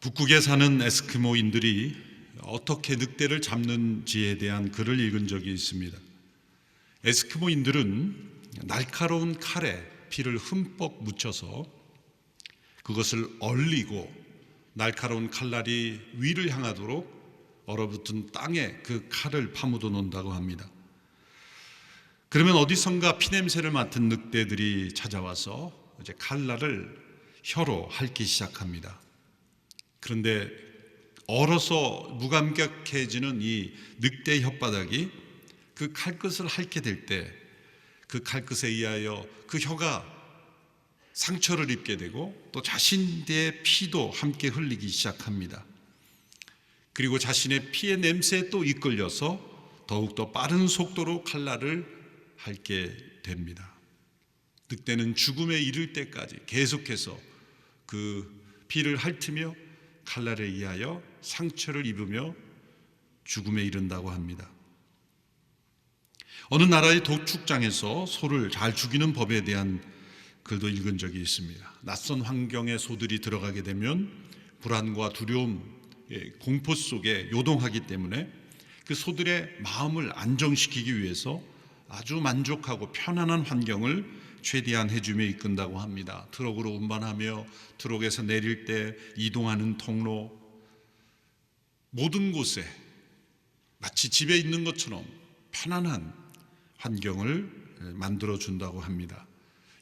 북극에 사는 에스키모인들이 어떻게 늑대를 잡는지에 대한 글을 읽은 적이 있습니다. 에스키모인들은 날카로운 칼에 피를 흠뻑 묻혀서 그것을 얼리고 날카로운 칼날이 위를 향하도록 얼어붙은 땅에 그 칼을 파묻어 놓는다고 합니다. 그러면 어디선가 피냄새를 맡은 늑대들이 찾아와서 이제 칼날을 혀로 핥기 시작합니다. 그런데 얼어서 무감각해지는 이 늑대의 혓바닥이 그 칼끝을 핥게 될 때 그 칼끝에 의하여 그 혀가 상처를 입게 되고 또 자신의 피도 함께 흘리기 시작합니다. 그리고 자신의 피의 냄새에 또 이끌려서 더욱더 빠른 속도로 칼날을 핥게 됩니다. 늑대는 죽음에 이를 때까지 계속해서 그 피를 핥으며 칼날에 의하여 상처를 입으며 죽음에 이른다고 합니다. 어느 나라의 도축장에서 소를 잘 죽이는 법에 대한 글도 읽은 적이 있습니다. 낯선 환경에 소들이 들어가게 되면 불안과 두려움, 공포 속에 요동하기 때문에 그 소들의 마음을 안정시키기 위해서 아주 만족하고 편안한 환경을 최대한 해주며 이끈다고 합니다. 트럭으로 운반하며 트럭에서 내릴 때 이동하는 통로, 모든 곳에 마치 집에 있는 것처럼 편안한 환경을 만들어준다고 합니다.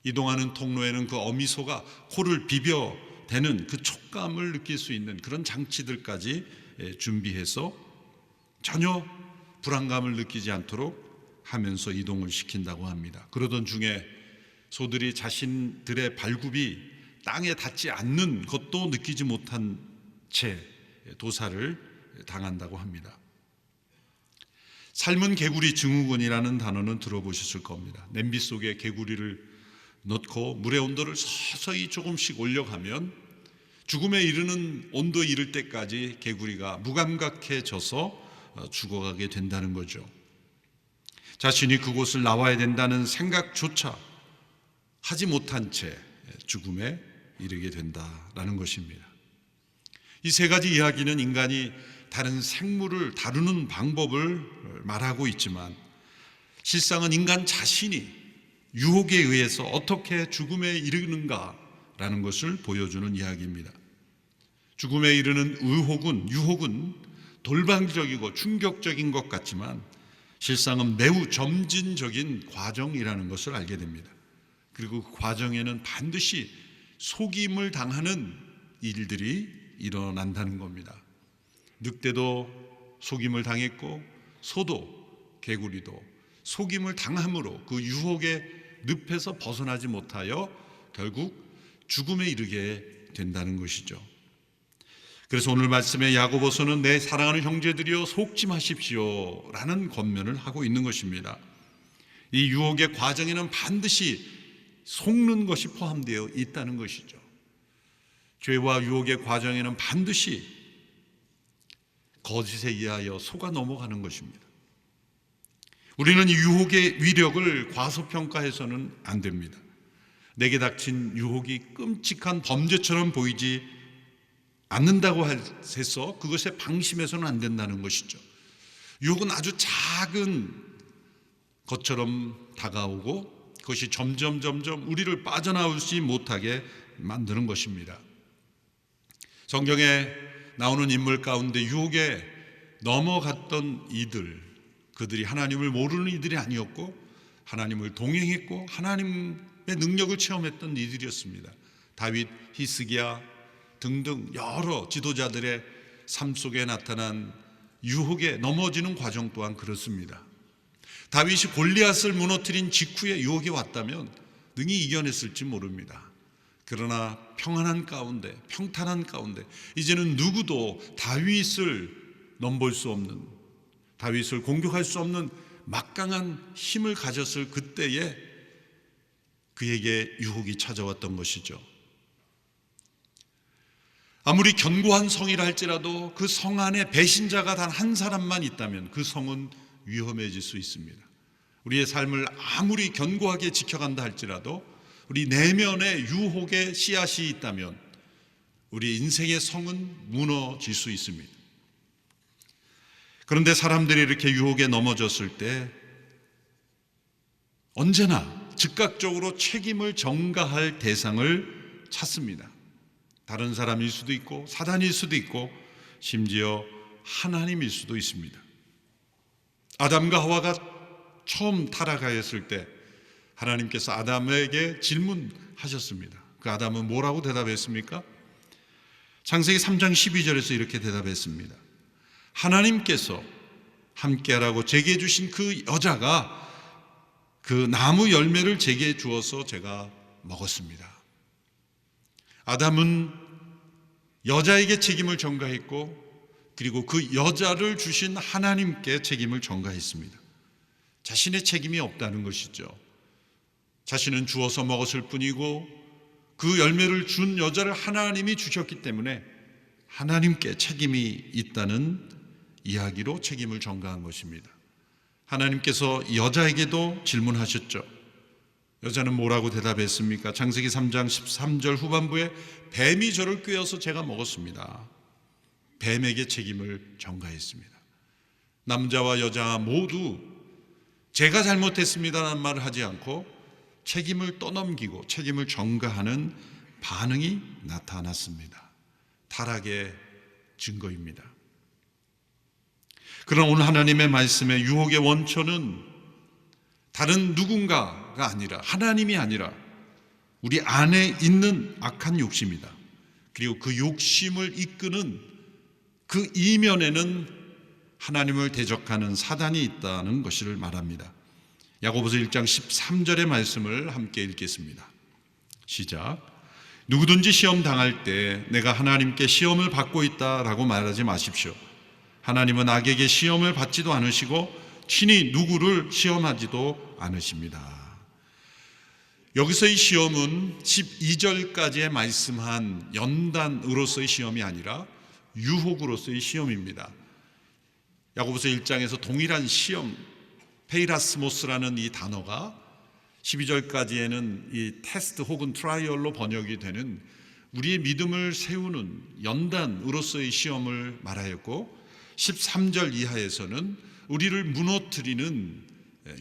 이동하는 통로에는 그 어미소가 코를 비벼대는 그 촉감을 느낄 수 있는 그런 장치들까지 준비해서 전혀 불안감을 느끼지 않도록 하면서 이동을 시킨다고 합니다. 그러던 중에 소들이 자신들의 발굽이 땅에 닿지 않는 것도 느끼지 못한 채 도살을 당한다고 합니다. 삶은 개구리 증후군이라는 단어는 들어보셨을 겁니다. 냄비 속에 개구리를 넣고 물의 온도를 서서히 조금씩 올려가면 죽음에 이르는 온도에 이를 때까지 개구리가 무감각해져서 죽어가게 된다는 거죠. 자신이 그곳을 나와야 된다는 생각조차 하지 못한 채 죽음에 이르게 된다라는 것입니다. 이 세 가지 이야기는 인간이 다른 생물을 다루는 방법을 말하고 있지만 실상은 인간 자신이 유혹에 의해서 어떻게 죽음에 이르는가라는 것을 보여주는 이야기입니다. 죽음에 이르는 유혹은 돌발적이고 충격적인 것 같지만 실상은 매우 점진적인 과정이라는 것을 알게 됩니다. 그리고 그 과정에는 반드시 속임을 당하는 일들이 일어난다는 겁니다. 늑대도 속임을 당했고 소도 개구리도 속임을 당함으로 그 유혹의 늪에서 벗어나지 못하여 결국 죽음에 이르게 된다는 것이죠. 그래서 오늘 말씀에 야고보서는 내 사랑하는 형제들이여 속지 마십시오 라는 권면을 하고 있는 것입니다. 이 유혹의 과정에는 반드시 속는 것이 포함되어 있다는 것이죠. 죄와 유혹의 과정에는 반드시 거짓에 의하여 속아 넘어가는 것입니다. 우리는 이 유혹의 위력을 과소평가해서는 안 됩니다. 내게 닥친 유혹이 끔찍한 범죄처럼 보이지 않는다고 해서 그것에 방심해서는 안 된다는 것이죠. 유혹은 아주 작은 것처럼 다가오고 그것이 점점 우리를 빠져나오지 못하게 만드는 것입니다. 성경에 나오는 인물 가운데 유혹에 넘어갔던 그들이 하나님을 모르는 이들이 아니었고 하나님을 동행했고 하나님의 능력을 체험했던 이들이었습니다. 다윗, 히스기야 등등 여러 지도자들의 삶 속에 나타난 유혹에 넘어지는 과정 또한 그렇습니다. 다윗이 골리앗을 무너뜨린 직후에 유혹이 왔다면 능히 이겨냈을지 모릅니다. 그러나 평안한 가운데, 평탄한 가운데 이제는 누구도 다윗을 넘볼 수 없는, 다윗을 공격할 수 없는 막강한 힘을 가졌을 그때에 그에게 유혹이 찾아왔던 것이죠. 아무리 견고한 성이라 할지라도 그 성 안에 배신자가 단 한 사람만 있다면 그 성은 위험해질 수 있습니다. 우리의 삶을 아무리 견고하게 지켜간다 할지라도 우리 내면에 유혹의 씨앗이 있다면 우리 인생의 성은 무너질 수 있습니다. 그런데 사람들이 이렇게 유혹에 넘어졌을 때 언제나 즉각적으로 책임을 전가할 대상을 찾습니다. 다른 사람일 수도 있고 사단일 수도 있고 심지어 하나님일 수도 있습니다. 아담과 하와가 처음 타락하였을 때 하나님께서 아담에게 질문하셨습니다. 그 아담은 뭐라고 대답했습니까? 창세기 3장 12절에서 이렇게 대답했습니다. 하나님께서 함께하라고 제게 주신 그 여자가 그 나무 열매를 제게 주어서 제가 먹었습니다. 아담은 여자에게 책임을 전가했고 그리고 그 여자를 주신 하나님께 책임을 전가했습니다. 자신의 책임이 없다는 것이죠. 자신은 주어서 먹었을 뿐이고 그 열매를 준 여자를 하나님이 주셨기 때문에 하나님께 책임이 있다는 이야기로 책임을 전가한 것입니다. 하나님께서 여자에게도 질문하셨죠. 여자는 뭐라고 대답했습니까? 창세기 3장 13절 후반부에 뱀이 저를 꿰어서 제가 먹었습니다. 뱀에게 책임을 전가했습니다. 남자와 여자 모두 제가 잘못했습니다라는 말을 하지 않고 책임을 떠넘기고 책임을 전가하는 반응이 나타났습니다. 타락의 증거입니다. 그러나 오늘 하나님의 말씀의 유혹의 원천은 다른 누군가가 아니라 하나님이 아니라 우리 안에 있는 악한 욕심이다. 그리고 그 욕심을 이끄는 그 이면에는 하나님을 대적하는 사단이 있다는 것을 말합니다. 야고보서 1장 13절의 말씀을 함께 읽겠습니다. 시작. 누구든지 시험 당할 때 내가 하나님께 시험을 받고 있다라고 말하지 마십시오. 하나님은 악에게 시험을 받지도 않으시고 친히 누구를 시험하지도 않으십니다. 여기서의 시험은 12절까지의 말씀한 연단으로서의 시험이 아니라 유혹으로서의 시험입니다. 야고보서 1장에서 동일한 시험, 페이라스모스라는 이 단어가 12절까지에는 이 테스트 혹은 트라이얼로 번역이 되는 우리의 믿음을 세우는 연단으로서의 시험을 말하였고 13절 이하에서는 우리를 무너뜨리는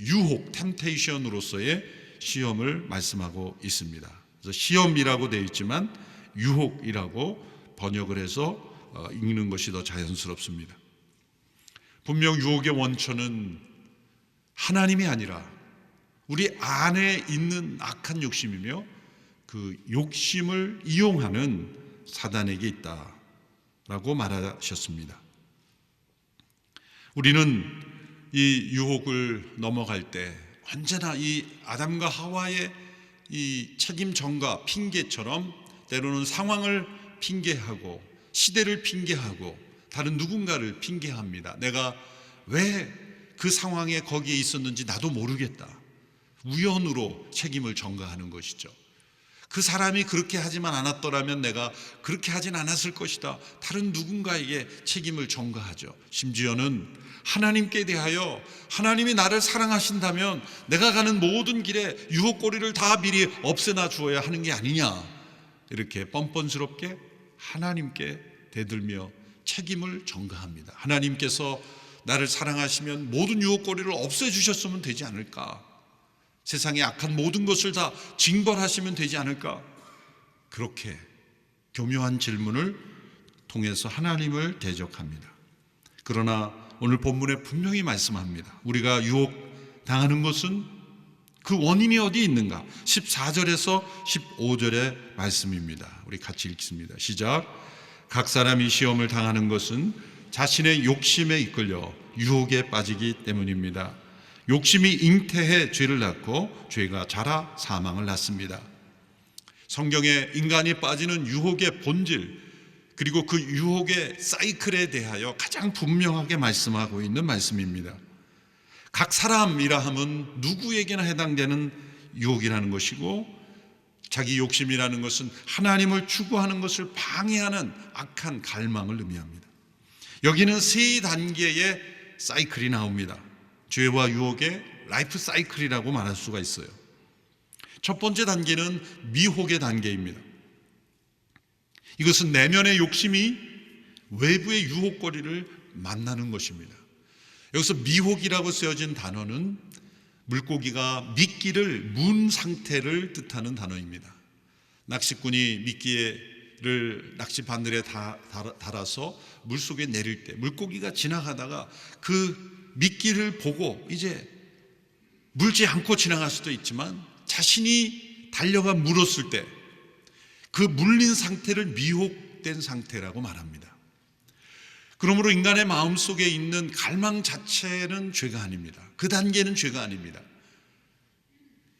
유혹, 템테이션으로서의 시험을 말씀하고 있습니다. 그래서 시험이라고 되어 있지만 유혹이라고 번역을 해서 읽는 것이 더 자연스럽습니다. 분명 유혹의 원천은 하나님이 아니라 우리 안에 있는 악한 욕심이며 그 욕심을 이용하는 사단에게 있다라고 말하셨습니다. 우리는 이 유혹을 넘어갈 때 언제나 이 아담과 하와의 이 책임 전가 핑계처럼 때로는 상황을 핑계하고 시대를 핑계하고 다른 누군가를 핑계합니다. 내가 왜 그 상황에 거기에 있었는지 나도 모르겠다. 우연으로 책임을 전가하는 것이죠. 그 사람이 그렇게 하지만 않았더라면 내가 그렇게 하진 않았을 것이다. 다른 누군가에게 책임을 전가하죠. 심지어는 하나님께 대하여 하나님이 나를 사랑하신다면 내가 가는 모든 길에 유혹거리를 다 미리 없애놔 주어야 하는 게 아니냐. 이렇게 뻔뻔스럽게 하나님께 대들며 책임을 전가합니다. 하나님께서 나를 사랑하시면 모든 유혹거리를 없애주셨으면 되지 않을까. 세상의 악한 모든 것을 다 징벌하시면 되지 않을까. 그렇게 교묘한 질문을 통해서 하나님을 대적합니다. 그러나 오늘 본문에 분명히 말씀합니다. 우리가 유혹당하는 것은 그 원인이 어디에 있는가? 14절에서 15절의 말씀입니다. 우리 같이 읽습니다. 시작. 각 사람이 시험을 당하는 것은 자신의 욕심에 이끌려 유혹에 빠지기 때문입니다. 욕심이 잉태해 죄를 낳고 죄가 자라 사망을 낳습니다. 성경에 인간이 빠지는 유혹의 본질 그리고 그 유혹의 사이클에 대하여 가장 분명하게 말씀하고 있는 말씀입니다. 각 사람이라 함은 누구에게나 해당되는 유혹이라는 것이고 자기 욕심이라는 것은 하나님을 추구하는 것을 방해하는 악한 갈망을 의미합니다. 여기는 세 단계의 사이클이 나옵니다. 죄와 유혹의 라이프 사이클이라고 말할 수가 있어요. 첫 번째 단계는 미혹의 단계입니다. 이것은 내면의 욕심이 외부의 유혹거리를 만나는 것입니다. 여기서 미혹이라고 쓰여진 단어는 물고기가 미끼를 문 상태를 뜻하는 단어입니다. 낚시꾼이 미끼를 낚시 바늘에 달아서 물속에 내릴 때 물고기가 지나가다가 그 미끼를 보고 이제 물지 않고 지나갈 수도 있지만 자신이 달려가 물었을 때 그 물린 상태를 미혹된 상태라고 말합니다. 그러므로 인간의 마음속에 있는 갈망 자체는 죄가 아닙니다. 그 단계는 죄가 아닙니다.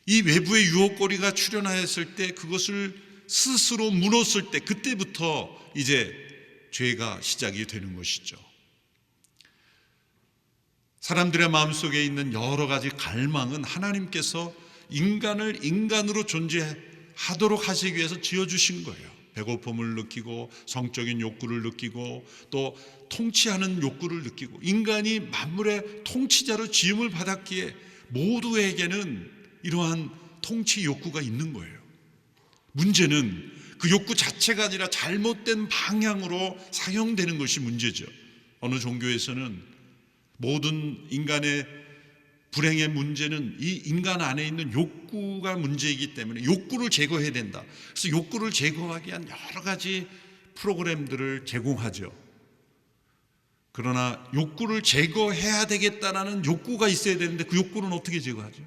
이 외부의 유혹거리가 출현하였을 때 그것을 스스로 물었을 때 그때부터 이제 죄가 시작이 되는 것이죠. 사람들의 마음속에 있는 여러 가지 갈망은 하나님께서 인간을 인간으로 존재하도록 하시기 위해서 지어주신 거예요. 배고픔을 느끼고 성적인 욕구를 느끼고 또 통치하는 욕구를 느끼고 인간이 만물의 통치자로 지음을 받았기에 모두에게는 이러한 통치 욕구가 있는 거예요. 문제는 그 욕구 자체가 아니라 잘못된 방향으로 사용되는 것이 문제죠. 어느 종교에서는 모든 인간의 불행의 문제는 이 인간 안에 있는 욕구가 문제이기 때문에 욕구를 제거해야 된다. 그래서 욕구를 제거하기 위한 여러 가지 프로그램들을 제공하죠. 그러나 욕구를 제거해야 되겠다라는 욕구가 있어야 되는데 그 욕구는 어떻게 제거하죠?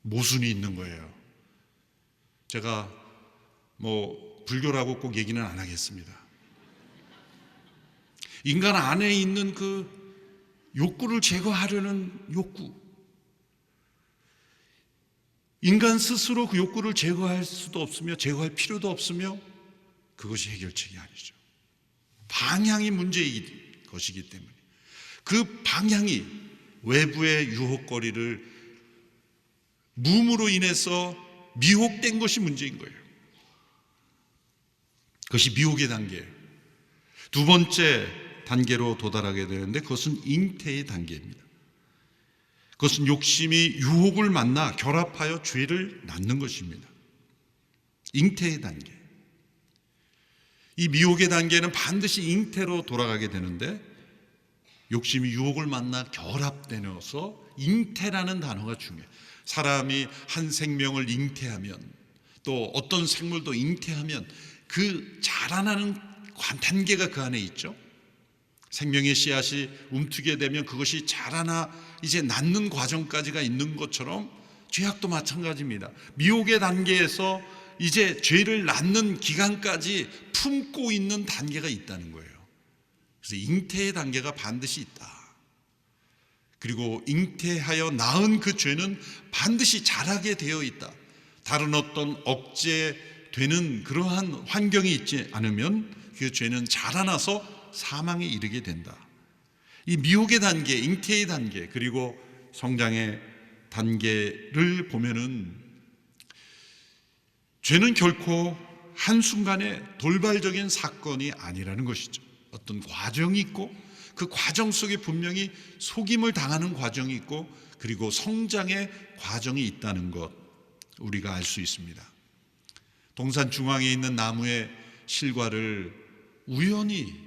모순이 있는 거예요. 제가 불교라고 꼭 얘기는 안 하겠습니다. 인간 안에 있는 그 욕구를 제거하려는 욕구, 인간 스스로 그 욕구를 제거할 수도 없으며 제거할 필요도 없으며 그것이 해결책이 아니죠. 방향이 문제인 것이기 때문에 그 방향이 외부의 유혹거리를 무음으로 인해서 미혹된 것이 문제인 거예요. 그것이 미혹의 단계예요. 두 번째 단계로 도달하게 되는데 그것은 잉태의 단계입니다. 그것은 욕심이 유혹을 만나 결합하여 죄를 낳는 것입니다. 잉태의 단계. 이 미혹의 단계는 반드시 잉태로 돌아가게 되는데 욕심이 유혹을 만나 결합되어서 잉태라는 단어가 중요해요. 사람이 한 생명을 잉태하면 또 어떤 생물도 잉태하면 그 자라나는 단계가 그 안에 있죠. 생명의 씨앗이 움트게 되면 그것이 자라나 이제 낳는 과정까지가 있는 것처럼 죄악도 마찬가지입니다. 미혹의 단계에서 이제 죄를 낳는 기간까지 품고 있는 단계가 있다는 거예요. 그래서 잉태의 단계가 반드시 있다. 그리고 잉태하여 낳은 그 죄는 반드시 자라게 되어 있다. 다른 어떤 억제되는 그러한 환경이 있지 않으면 그 죄는 자라나서 사망에 이르게 된다. 이 미혹의 단계, 잉태의 단계, 그리고 성장의 단계를 보면은 죄는 결코 한순간에 돌발적인 사건이 아니라는 것이죠. 어떤 과정이 있고 그 과정 속에 분명히 속임을 당하는 과정이 있고 그리고 성장의 과정이 있다는 것 우리가 알 수 있습니다. 동산 중앙에 있는 나무의 실과를 우연히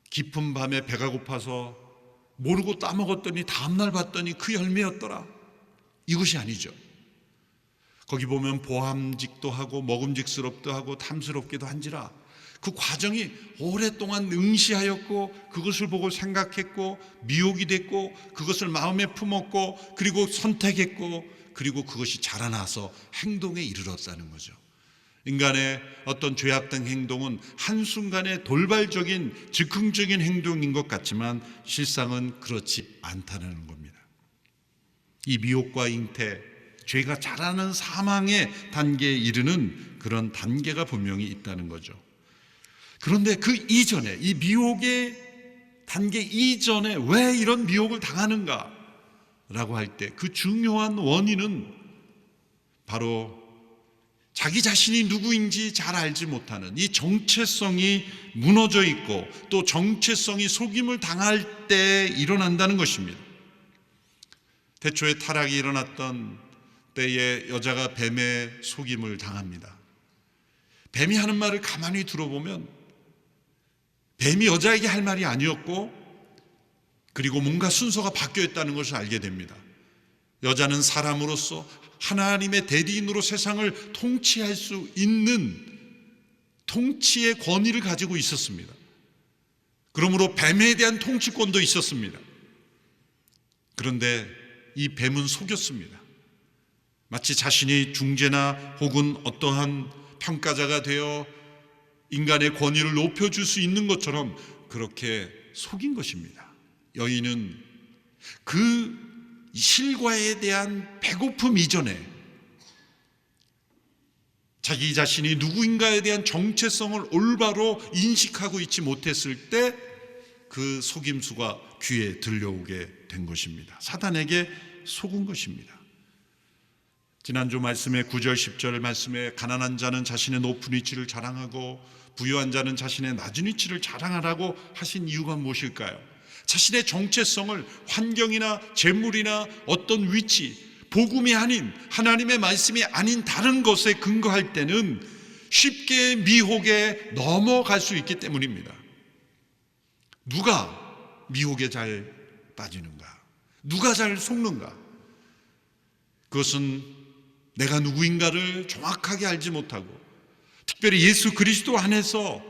깊은 밤에 배가 고파서 모르고 따먹었더니 다음날 봤더니 그 열매였더라. 이것이 아니죠. 거기 보면 보암직도 하고 먹음직스럽도 하고 탐스럽기도 한지라 그 과정이 오랫동안 응시하였고 그것을 보고 생각했고 미혹이 됐고 그것을 마음에 품었고 그리고 선택했고 그리고 그것이 자라나서 행동에 이르렀다는 거죠. 인간의 어떤 죄악된 행동은 한순간에 돌발적인 즉흥적인 행동인 것 같지만 실상은 그렇지 않다는 겁니다. 이 미혹과 잉태, 죄가 자라는 사망의 단계에 이르는 그런 단계가 분명히 있다는 거죠. 그런데 그 이전에 이 미혹의 단계 이전에 왜 이런 미혹을 당하는가 라고 할 때 그 중요한 원인은 바로 자기 자신이 누구인지 잘 알지 못하는 이 정체성이 무너져 있고 또 정체성이 속임을 당할 때 일어난다는 것입니다. 태초에 타락이 일어났던 때에 여자가 뱀의 속임을 당합니다. 뱀이 하는 말을 가만히 들어보면 뱀이 여자에게 할 말이 아니었고, 그리고 뭔가 순서가 바뀌어 있다는 것을 알게 됩니다. 여자는 사람으로서 하나님의 대리인으로 세상을 통치할 수 있는 통치의 권위를 가지고 있었습니다. 그러므로 뱀에 대한 통치권도 있었습니다. 그런데 이 뱀은 속였습니다. 마치 자신이 중재나 혹은 어떠한 평가자가 되어 인간의 권위를 높여줄 수 있는 것처럼 그렇게 속인 것입니다. 여인은 그 실과에 대한 배고픔 이전에 자기 자신이 누구인가에 대한 정체성을 올바로 인식하고 있지 못했을 때 그 속임수가 귀에 들려오게 된 것입니다. 사단에게 속은 것입니다. 지난주 말씀의 9절 10절 말씀에 가난한 자는 자신의 높은 위치를 자랑하고 부유한 자는 자신의 낮은 위치를 자랑하라고 하신 이유가 무엇일까요? 자신의 정체성을 환경이나 재물이나 어떤 위치, 복음이 아닌, 하나님의 말씀이 아닌 다른 것에 근거할 때는 쉽게 미혹에 넘어갈 수 있기 때문입니다. 누가 미혹에 잘 빠지는가? 누가 잘 속는가? 그것은 내가 누구인가를 정확하게 알지 못하고, 특별히 예수 그리스도 안에서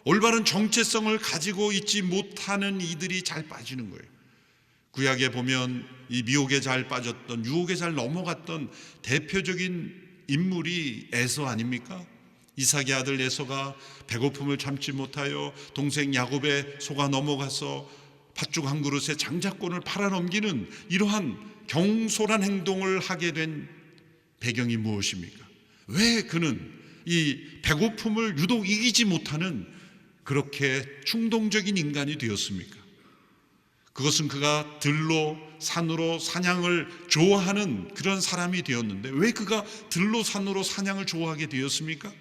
올바른 정체성을 가지고 있지 못하는 이들이 잘 빠지는 거예요. 구약에 보면 이 미혹에 잘 빠졌던, 유혹에 잘 넘어갔던 대표적인 인물이 에서 아닙니까? 이삭의 아들 에서가 배고픔을 참지 못하여 동생 야곱의 속아 넘어가서 팥죽 한 그릇에 장자권을 팔아넘기는 이러한 경솔한 행동을 하게 된 배경이 무엇입니까? 왜 그는 이 배고픔을 유독 이기지 못하는 그렇게 충동적인 인간이 되었습니까? 그것은 그가 들로 산으로 사냥을 좋아하는 그런 사람이 되었는데 왜 그가 들로 산으로 사냥을 좋아하게 되었습니까?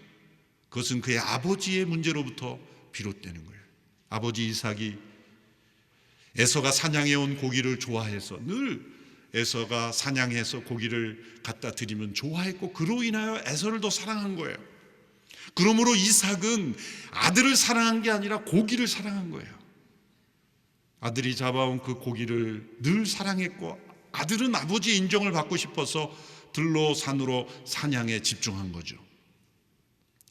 그것은 그의 아버지의 문제로부터 비롯되는 거예요. 아버지 이삭이 에서가 사냥해온 고기를 좋아해서 늘 에서가 사냥해서 고기를 갖다 드리면 좋아했고, 그로 인하여 에서를 더 사랑한 거예요. 그러므로 이삭은 아들을 사랑한 게 아니라 고기를 사랑한 거예요. 아들이 잡아온 그 고기를 늘 사랑했고, 아들은 아버지의 인정을 받고 싶어서 들로 산으로 사냥에 집중한 거죠.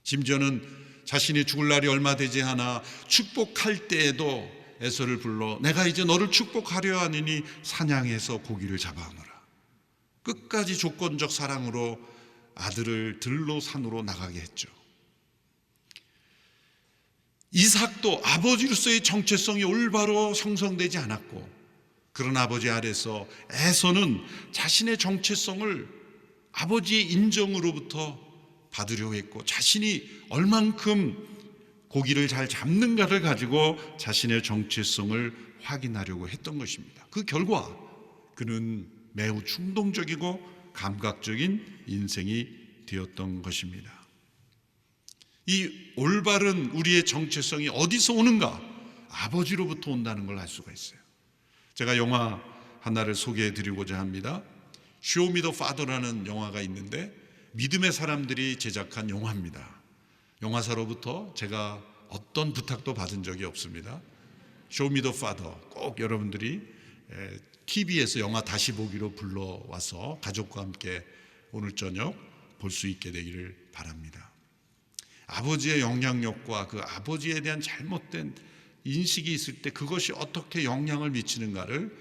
심지어는 자신이 죽을 날이 얼마 되지 않아 축복할 때에도 에서를 불러 내가 이제 너를 축복하려 하느니 사냥해서 고기를 잡아오너라. 끝까지 조건적 사랑으로 아들을 들로 산으로 나가게 했죠. 이삭도 아버지로서의 정체성이 올바로 형성되지 않았고, 그런 아버지 아래서 에서는 자신의 정체성을 아버지의 인정으로부터 받으려고 했고, 자신이 얼만큼 고기를 잘 잡는가를 가지고 자신의 정체성을 확인하려고 했던 것입니다. 그 결과 그는 매우 충동적이고 감각적인 인생이 되었던 것입니다. 이 올바른 우리의 정체성이 어디서 오는가? 아버지로부터 온다는 걸 알 수가 있어요. 제가 영화 하나를 소개해 드리고자 합니다. Show Me the Father라는 영화가 있는데 믿음의 사람들이 제작한 영화입니다. 영화사로부터 제가 어떤 부탁도 받은 적이 없습니다. Show Me the Father 꼭 여러분들이 TV에서 영화 다시 보기로 불러와서 가족과 함께 오늘 저녁 볼 수 있게 되기를 바랍니다. 아버지의 영향력과 그 아버지에 대한 잘못된 인식이 있을 때 그것이 어떻게 영향을 미치는가를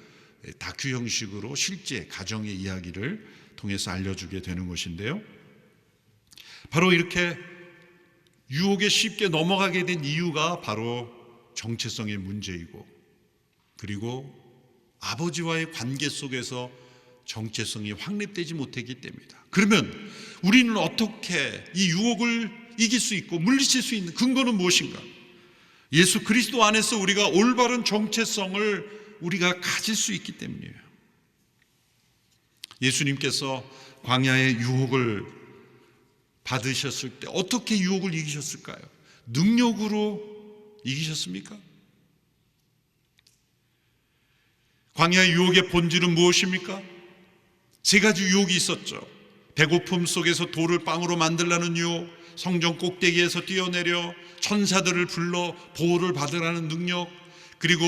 다큐 형식으로 실제 가정의 이야기를 통해서 알려주게 되는 것인데요. 바로 이렇게 유혹에 쉽게 넘어가게 된 이유가 바로 정체성의 문제이고, 그리고 아버지와의 관계 속에서 정체성이 확립되지 못했기 때문이다. 그러면 우리는 어떻게 이 유혹을 이길 수 있고 물리칠 수 있는 근거는 무엇인가? 예수 그리스도 안에서 우리가 올바른 정체성을 우리가 가질 수 있기 때문이에요. 예수님께서 광야의 유혹을 받으셨을 때 어떻게 유혹을 이기셨을까요? 능력으로 이기셨습니까? 광야의 유혹의 본질은 무엇입니까? 세 가지 유혹이 있었죠. 배고픔 속에서 돌을 빵으로 만들라는 유혹, 성전 꼭대기에서 뛰어내려 천사들을 불러 보호를 받으라는 능력, 그리고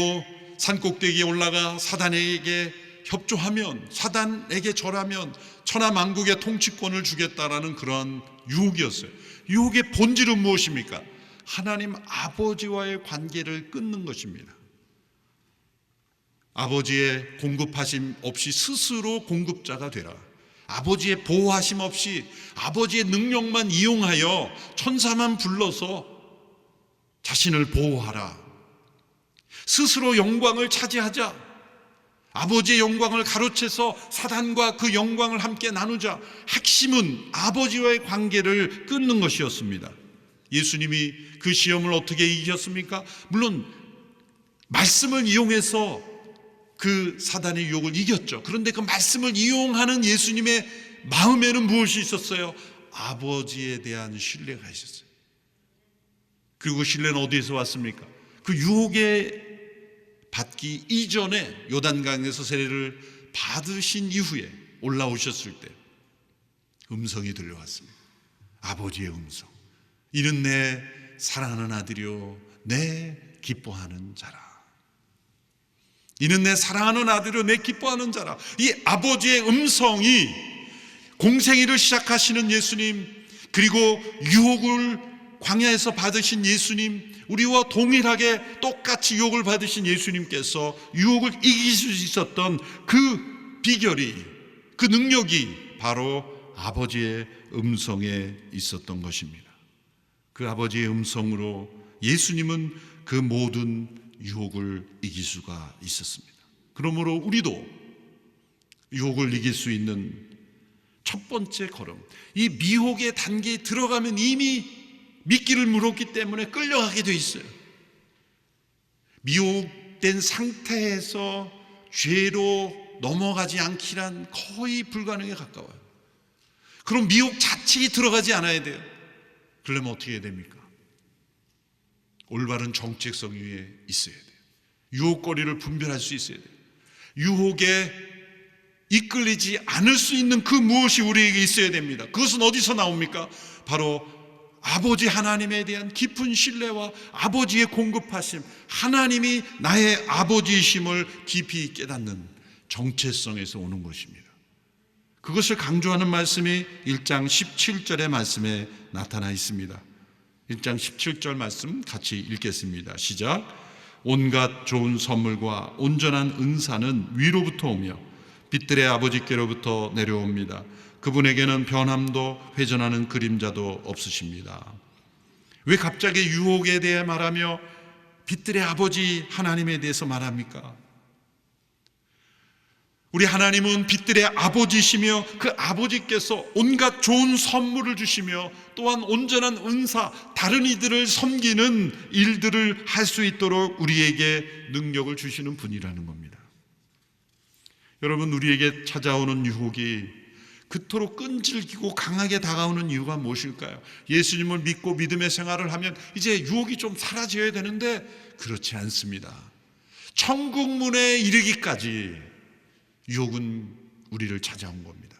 산 꼭대기에 올라가 사단에게 협조하면, 사단에게 절하면 천하만국의 통치권을 주겠다라는 그런 유혹이었어요. 유혹의 본질은 무엇입니까? 하나님 아버지와의 관계를 끊는 것입니다. 아버지의 공급하심 없이 스스로 공급자가 되라. 아버지의 보호하심 없이 아버지의 능력만 이용하여 천사만 불러서 자신을 보호하라. 스스로 영광을 차지하자. 아버지의 영광을 가로채서 사단과 그 영광을 함께 나누자. 핵심은 아버지와의 관계를 끊는 것이었습니다. 예수님이 그 시험을 어떻게 이기셨습니까? 물론 말씀을 이용해서 그 사단의 유혹을 이겼죠. 그런데 그 말씀을 이용하는 예수님의 마음에는 무엇이 있었어요? 아버지에 대한 신뢰가 있었어요. 그리고 신뢰는 어디에서 왔습니까? 그 유혹에 받기 이전에 요단강에서 세례를 받으신 이후에 올라오셨을 때 음성이 들려왔습니다. 아버지의 음성. 이는 내 사랑하는 아들이요 내 기뻐하는 자라. 이는 내 사랑하는 아들이요 내 기뻐하는 자라. 이 아버지의 음성이 공생애를 시작하시는 예수님, 그리고 유혹을 광야에서 받으신 예수님, 우리와 동일하게 똑같이 유혹을 받으신 예수님께서 유혹을 이길 수 있었던 그 비결이, 그 능력이 바로 아버지의 음성에 있었던 것입니다. 그 아버지의 음성으로 예수님은 그 모든 유혹을 이길 수가 있었습니다. 그러므로 우리도 유혹을 이길 수 있는 첫 번째 걸음, 이 미혹의 단계에 들어가면 이미 미끼를 물었기 때문에 끌려가게 돼 있어요. 미혹된 상태에서 죄로 넘어가지 않기란 거의 불가능에 가까워요. 그럼 미혹 자체에 들어가지 않아야 돼요. 그러려면 어떻게 해야 됩니까? 올바른 정체성 위에 있어야 돼요. 유혹거리를 분별할 수 있어야 돼요. 유혹에 이끌리지 않을 수 있는 그 무엇이 우리에게 있어야 됩니다. 그것은 어디서 나옵니까? 바로 아버지 하나님에 대한 깊은 신뢰와 아버지의 공급하심, 하나님이 나의 아버지이심을 깊이 깨닫는 정체성에서 오는 것입니다. 그것을 강조하는 말씀이 1장 17절의 말씀에 나타나 있습니다. 1장 17절 말씀 같이 읽겠습니다. 시작. 온갖 좋은 선물과 온전한 은사는 위로부터 오며 빛들의 아버지께로부터 내려옵니다. 그분에게는 변함도 회전하는 그림자도 없으십니다. 왜 갑자기 유혹에 대해 말하며 빛들의 아버지 하나님에 대해서 말합니까? 우리 하나님은 빛들의 아버지시며 그 아버지께서 온갖 좋은 선물을 주시며 또한 온전한 은사, 다른 이들을 섬기는 일들을 할 수 있도록 우리에게 능력을 주시는 분이라는 겁니다. 여러분, 우리에게 찾아오는 유혹이 그토록 끈질기고 강하게 다가오는 이유가 무엇일까요? 예수님을 믿고 믿음의 생활을 하면 이제 유혹이 좀 사라져야 되는데 그렇지 않습니다. 천국 문에 이르기까지 유혹은 우리를 찾아온 겁니다.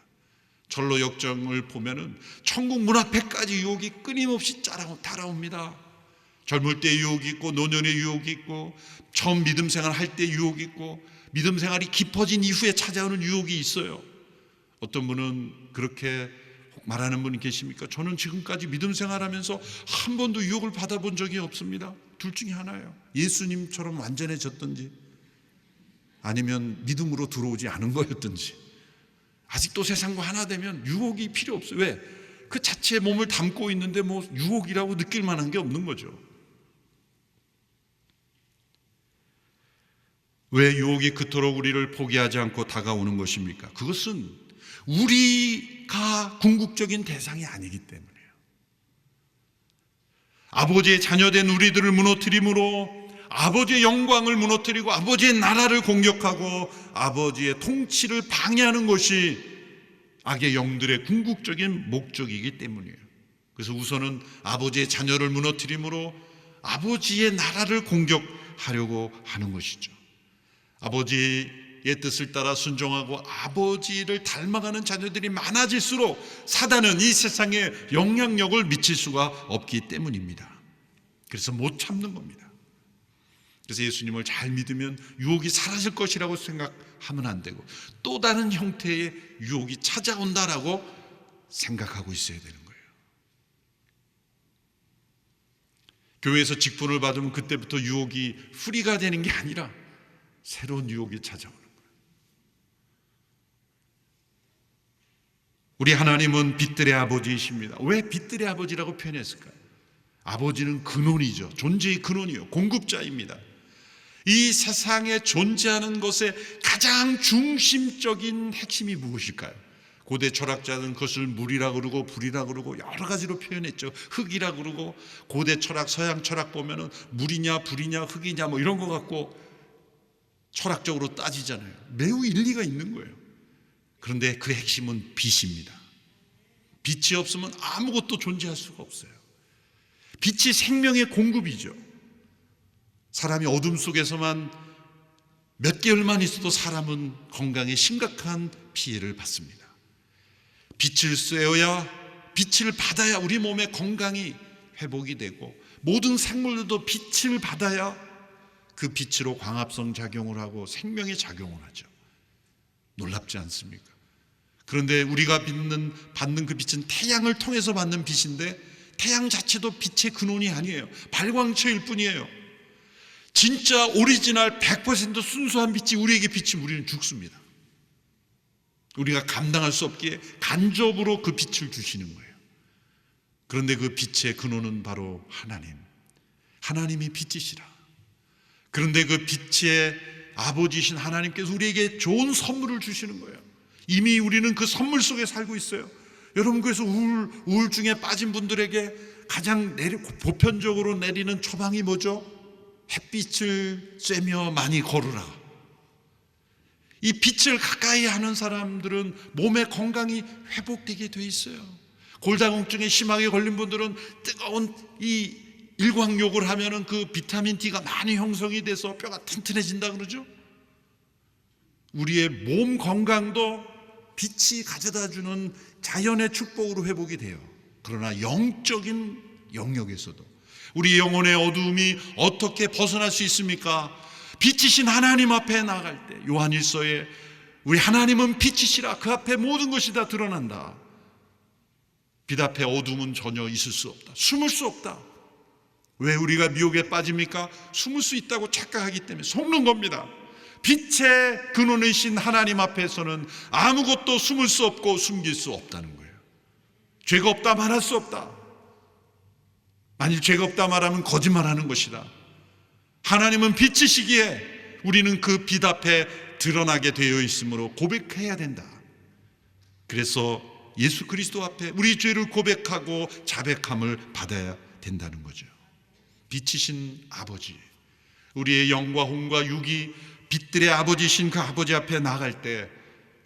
절로 역정을 보면은 천국 문 앞에까지 유혹이 끊임없이 따라옵니다. 젊을 때 유혹이 있고, 노년의 유혹이 있고, 처음 믿음 생활 할 때 유혹이 있고, 믿음 생활이 깊어진 이후에 찾아오는 유혹이 있어요. 어떤 분은 그렇게 말하는 분이 계십니까? 저는 지금까지 믿음 생활하면서 한 번도 유혹을 받아본 적이 없습니다. 둘 중에 하나예요. 예수님처럼 완전해졌든지 아니면 믿음으로 들어오지 않은 거였든지. 아직도 세상과 하나 되면 유혹이 필요 없어요. 왜? 그 자체의 몸을 담고 있는데 뭐 유혹이라고 느낄 만한 게 없는 거죠. 왜 유혹이 그토록 우리를 포기하지 않고 다가오는 것입니까? 그것은 우리가 궁극적인 대상이 아니기 때문이에요. 아버지의 자녀된 우리들을 무너뜨림으로 아버지의 영광을 무너뜨리고 아버지의 나라를 공격하고 아버지의 통치를 방해하는 것이 악의 영들의 궁극적인 목적이기 때문이에요. 그래서 우선은 아버지의 자녀를 무너뜨림으로 아버지의 나라를 공격하려고 하는 것이죠. 아버지의 우리의 뜻을 따라 순종하고 아버지를 닮아가는 자녀들이 많아질수록 사단은 이 세상에 영향력을 미칠 수가 없기 때문입니다. 그래서 못 참는 겁니다. 그래서 예수님을 잘 믿으면 유혹이 사라질 것이라고 생각하면 안 되고 또 다른 형태의 유혹이 찾아온다라고 생각하고 있어야 되는 거예요. 교회에서 직분을 받으면 그때부터 유혹이 풀이가 되는 게 아니라 새로운 유혹이 찾아오는 거예요. 우리 하나님은 빛들의 아버지이십니다. 왜 빛들의 아버지라고 표현했을까요? 아버지는 근원이죠. 존재의 근원이요, 공급자입니다. 이 세상에 존재하는 것의 가장 중심적인 핵심이 무엇일까요? 고대 철학자는 그것을 물이라 그러고 불이라 그러고 여러 가지로 표현했죠. 흙이라 그러고 고대 철학, 서양 철학 보면은 물이냐 불이냐 흙이냐 뭐 이런 거 갖고 철학적으로 따지잖아요. 매우 일리가 있는 거예요. 그런데 그 핵심은 빛입니다. 빛이 없으면 아무것도 존재할 수가 없어요. 빛이 생명의 공급이죠. 사람이 어둠 속에서만 몇 개월만 있어도 사람은 건강에 심각한 피해를 받습니다. 빛을 쐬어야, 빛을 받아야 우리 몸의 건강이 회복이 되고 모든 생물들도 빛을 받아야 그 빛으로 광합성 작용을 하고 생명의 작용을 하죠. 놀랍지 않습니까? 그런데 우리가 받는 그 빛은 태양을 통해서 받는 빛인데 태양 자체도 빛의 근원이 아니에요. 발광체일 뿐이에요. 진짜 오리지널 100% 순수한 빛이 우리에게 비치면 우리는 죽습니다. 우리가 감당할 수 없기에 간접으로 그 빛을 주시는 거예요. 그런데 그 빛의 근원은 바로 하나님. 하나님이 빛이시라. 그런데 그 빛의 아버지이신 하나님께서 우리에게 좋은 선물을 주시는 거예요. 이미 우리는 그 선물 속에 살고 있어요. 여러분, 그래서 우울증에 빠진 분들에게 가장 보편적으로 내리는 처방이 뭐죠? 햇빛을 쬐며 많이 걸으라. 이 빛을 가까이 하는 사람들은 몸의 건강이 회복되게 돼 있어요. 골다공증에 심하게 걸린 분들은 뜨거운 이 일광욕을 하면은 그 비타민 D가 많이 형성이 돼서 뼈가 튼튼해진다 그러죠. 우리의 몸 건강도 빛이 가져다 주는 자연의 축복으로 회복이 돼요. 그러나 영적인 영역에서도 우리 영혼의 어두움이 어떻게 벗어날 수 있습니까? 빛이신 하나님 앞에 나갈 때, 요한일서에 우리 하나님은 빛이시라, 그 앞에 모든 것이 다 드러난다. 빛 앞에 어둠은 전혀 있을 수 없다. 숨을 수 없다. 왜 우리가 미혹에 빠집니까? 숨을 수 있다고 착각하기 때문에 속는 겁니다. 빛의 근원이신 하나님 앞에서는 아무것도 숨을 수 없고 숨길 수 없다는 거예요. 죄가 없다 말할 수 없다. 만일 죄가 없다 말하면 거짓말하는 것이다. 하나님은 빛이시기에 우리는 그 빛 앞에 드러나게 되어 있으므로 고백해야 된다. 그래서 예수 그리스도 앞에 우리 죄를 고백하고 자백함을 받아야 된다는 거죠. 빛이신 아버지, 우리의 영과 혼과 육이 빛들의 아버지신 그 아버지 앞에 나갈 때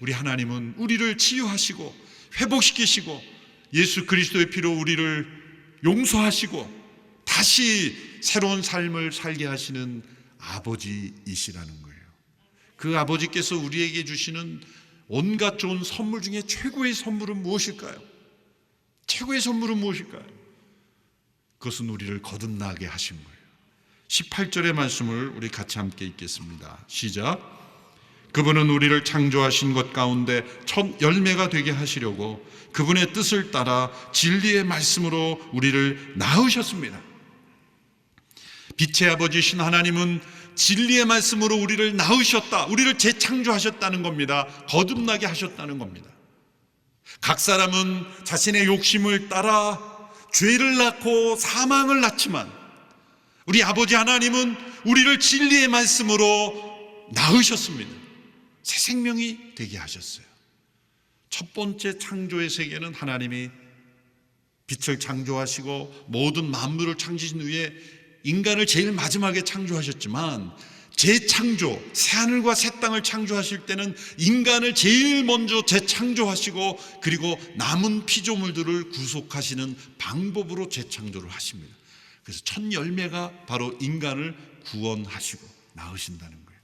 우리 하나님은 우리를 치유하시고 회복시키시고 예수 그리스도의 피로 우리를 용서하시고 다시 새로운 삶을 살게 하시는 아버지이시라는 거예요. 그 아버지께서 우리에게 주시는 온갖 좋은 선물 중에 최고의 선물은 무엇일까요? 최고의 선물은 무엇일까요? 그것은 우리를 거듭나게 하신 거예요. 18절의 말씀을 우리 같이 함께 읽겠습니다. 시작. 그분은 우리를 창조하신 것 가운데 첫 열매가 되게 하시려고 그분의 뜻을 따라 진리의 말씀으로 우리를 낳으셨습니다. 빛의 아버지신 하나님은 진리의 말씀으로 우리를 낳으셨다. 우리를 재창조하셨다는 겁니다. 거듭나게 하셨다는 겁니다. 각 사람은 자신의 욕심을 따라 죄를 낳고 사망을 낳지만 우리 아버지 하나님은 우리를 진리의 말씀으로 낳으셨습니다. 새 생명이 되게 하셨어요. 첫 번째 창조의 세계는 하나님이 빛을 창조하시고 모든 만물을 창조하신 후에 인간을 제일 마지막에 창조하셨지만 재창조, 새하늘과 새 땅을 창조하실 때는 인간을 제일 먼저 재창조하시고 그리고 남은 피조물들을 구속하시는 방법으로 재창조를 하십니다. 그래서 첫 열매가 바로 인간을 구원하시고 낳으신다는 거예요.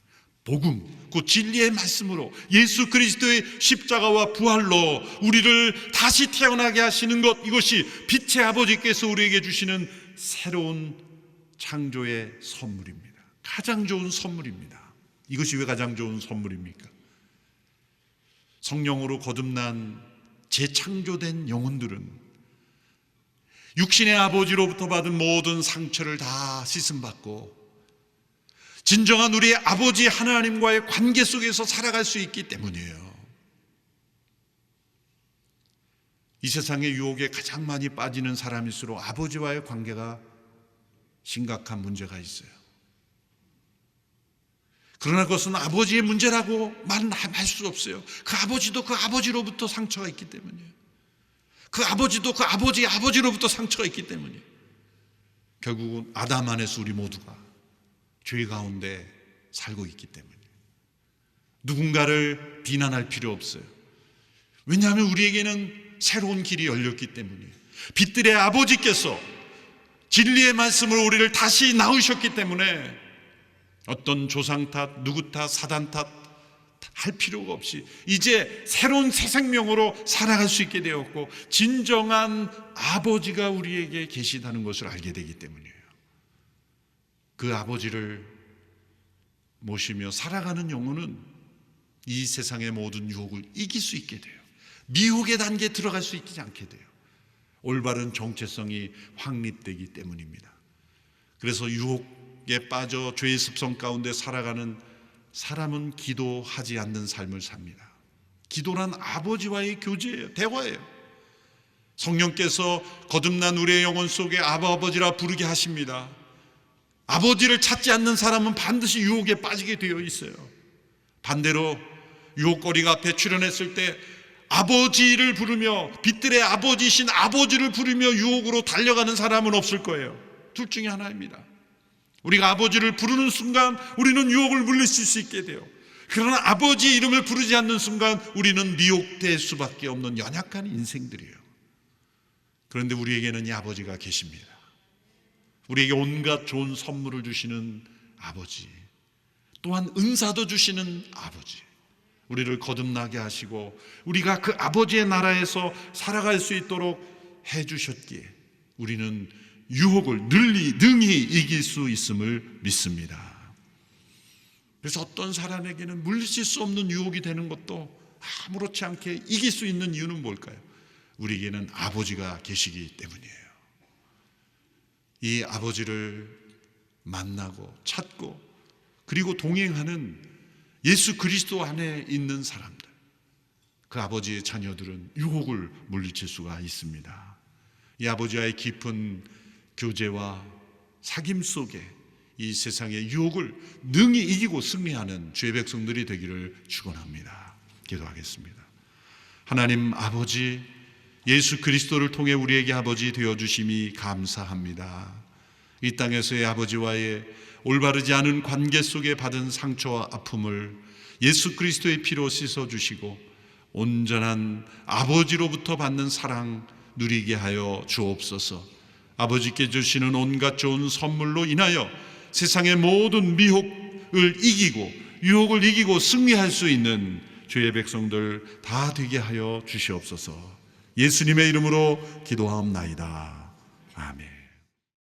복음, 그 진리의 말씀으로 예수 그리스도의 십자가와 부활로 우리를 다시 태어나게 하시는 것, 이것이 빛의 아버지께서 우리에게 주시는 새로운 창조의 선물입니다. 가장 좋은 선물입니다. 이것이 왜 가장 좋은 선물입니까? 성령으로 거듭난 재창조된 영혼들은 육신의 아버지로부터 받은 모든 상처를 다 씻음받고 진정한 우리의 아버지 하나님과의 관계 속에서 살아갈 수 있기 때문이에요. 이 세상의 유혹에 가장 많이 빠지는 사람일수록 아버지와의 관계가 심각한 문제가 있어요. 그러나 그것은 아버지의 문제라고 말은 할 수 없어요. 그 아버지도 그 아버지로부터 상처가 있기 때문이에요. 그 아버지도 그 아버지의 아버지로부터 상처가 있기 때문이에요. 결국은 아담 안에서 우리 모두가 죄 가운데 살고 있기 때문이에요. 누군가를 비난할 필요 없어요. 왜냐하면 우리에게는 새로운 길이 열렸기 때문이에요. 빛들의 아버지께서 진리의 말씀으로 우리를 다시 낳으셨기 때문에 어떤 조상 탓, 누구 탓, 사단 탓 할 필요가 없이 이제 새로운 새 생명으로 살아갈 수 있게 되었고 진정한 아버지가 우리에게 계시다는 것을 알게 되기 때문이에요. 그 아버지를 모시며 살아가는 영혼은 이 세상의 모든 유혹을 이길 수 있게 돼요. 미혹의 단계에 들어갈 수 있지 않게 돼요. 올바른 정체성이 확립되기 때문입니다. 그래서 유혹에 빠져 죄의 습성 가운데 살아가는 사람은 기도하지 않는 삶을 삽니다. 기도란 아버지와의 교제예요. 대화예요. 성령께서 거듭난 우리의 영혼 속에 아버지라 부르게 하십니다. 아버지를 찾지 않는 사람은 반드시 유혹에 빠지게 되어 있어요. 반대로 유혹거리가 앞에 출현했을 때 아버지를 부르며 빛들의 아버지신 아버지를 부르며 유혹으로 달려가는 사람은 없을 거예요. 둘 중에 하나입니다. 우리가 아버지를 부르는 순간 우리는 유혹을 물리칠 수 있게 돼요. 그러나 아버지 이름을 부르지 않는 순간 우리는 미혹될 수밖에 없는 연약한 인생들이에요. 그런데 우리에게는 이 아버지가 계십니다. 우리에게 온갖 좋은 선물을 주시는 아버지, 또한 은사도 주시는 아버지, 우리를 거듭나게 하시고 우리가 그 아버지의 나라에서 살아갈 수 있도록 해주셨기에 우리는 유혹을 능히 이길 수 있음을 믿습니다. 그래서 어떤 사람에게는 물리칠 수 없는 유혹이 되는 것도 아무렇지 않게 이길 수 있는 이유는 뭘까요? 우리에게는 아버지가 계시기 때문이에요. 이 아버지를 만나고 찾고 그리고 동행하는 예수 그리스도 안에 있는 사람들, 그 아버지의 자녀들은 유혹을 물리칠 수가 있습니다. 이 아버지와의 깊은 교제와 사귐 속에 이 세상의 유혹을 능히 이기고 승리하는 주의 백성들이 되기를 축원합니다. 기도하겠습니다. 하나님 아버지, 예수 그리스도를 통해 우리에게 아버지 되어주심이 감사합니다. 이 땅에서의 아버지와의 올바르지 않은 관계 속에 받은 상처와 아픔을 예수 그리스도의 피로 씻어주시고 온전한 아버지로부터 받는 사랑 누리게 하여 주옵소서. 아버지께 주시는 온갖 좋은 선물로 인하여 세상의 모든 미혹을 이기고 유혹을 이기고 승리할 수 있는 주의 백성들 다 되게 하여 주시옵소서. 예수님의 이름으로 기도하옵나이다. 아멘.